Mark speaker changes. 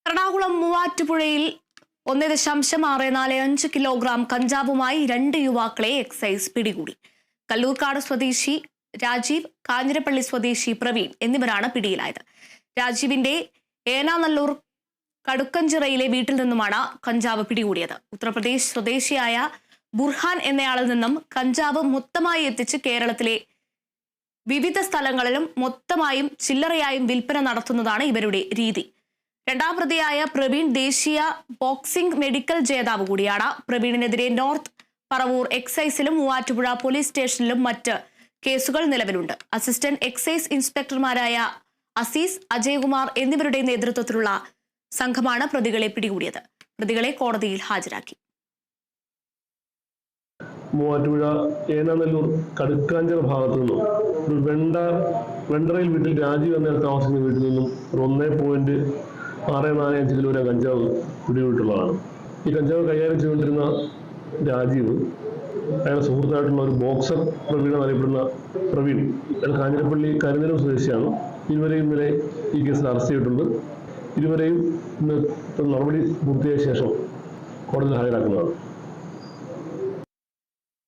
Speaker 1: എറണാകുളം മൂവാറ്റുപുഴയിൽ 1.645 കിലോഗ്രാം കഞ്ചാവുമായി 2 യുവാക്കളെ എക്സൈസ് പിടികൂടി. കല്ലൂർക്കാട് സ്വദേശി രാജീവ്, കാഞ്ഞിരപ്പള്ളി സ്വദേശി പ്രവീൺ എന്നിവരാണ് പിടിയിലായത്. രാജീവിന്റെ ഏനാനല്ലൂർ കടുക്കഞ്ചിറയിലെ വീട്ടിൽ നിന്നുമാണ് കഞ്ചാവ് പിടികൂടിയത്. ഉത്തർപ്രദേശ് സ്വദേശിയായ ബുർഹാൻ എന്നയാളിൽ നിന്നും കഞ്ചാവ് മൊത്തമായി എത്തിച്ച് കേരളത്തിലെ വിവിധ സ്ഥലങ്ങളിലും മൊത്തമായും ചില്ലറയായും വിൽപ്പന നടത്തുന്നതാണ് ഇവരുടെ രീതി. രണ്ടാം പ്രതിയായ പ്രവീൺ ദേശീയ ബോക്സിംഗ് മെഡിക്കൽ ജേതാവ് കൂടിയാണ്. പ്രവീണിനെതിരെ നോർത്ത് പറവൂർ എക്സൈസിലും മൂവാറ്റുപുഴ പോലീസ് സ്റ്റേഷനിലും മറ്റ് കേസുകൾ നിലവിലുണ്ട്. അസിസ്റ്റന്റ് എക്സൈസ് ഇൻസ്പെക്ടർമാരായ അസീസ്, അജയ്കുമാർ എന്നിവരുടെ നേതൃത്വത്തിലുള്ള സംഘമാണ് പ്രതികളെ പിടികൂടിയത്. പ്രതികളെ കോടതിയിൽ ഹാജരാക്കി.
Speaker 2: മൂവാറ്റുപുഴ ഏനാനല്ലൂർ കടുക്കാഞ്ചിറ ഭാഗത്തു നിന്നും ഒരു വെണ്ടറയിൽ വീട്ടിൽ രാജീവ് എന്ന താമസിക്കുന്ന വീട്ടിൽ നിന്നും 1.645 കിലോഗ്രാം കഞ്ചാവ് പിടികൂടിയിട്ടുള്ളതാണ്. ഈ കഞ്ചാവ് കൈകാര്യം ചെയ്തുകൊണ്ടിരുന്ന രാജീവ് അയാളുടെ സുഹൃത്തായിട്ടുള്ള ഒരു ബോക്സർ പ്രവീൺ എന്നറിയപ്പെടുന്ന പ്രവീൺ, അയാൾ കാഞ്ഞിരപ്പള്ളി കരിനിലം സ്വദേശിയാണ്. ഇരുവരെയും ഇന്നലെ ഈ കേസിൽ അറസ്റ്റ് ചെയ്തിട്ടുണ്ട്. ഇരുവരെയും ഇന്ന് നടപടി പൂർത്തിയായ ശേഷം കോടതിയിൽ ഹാജരാക്കുന്നതാണ്.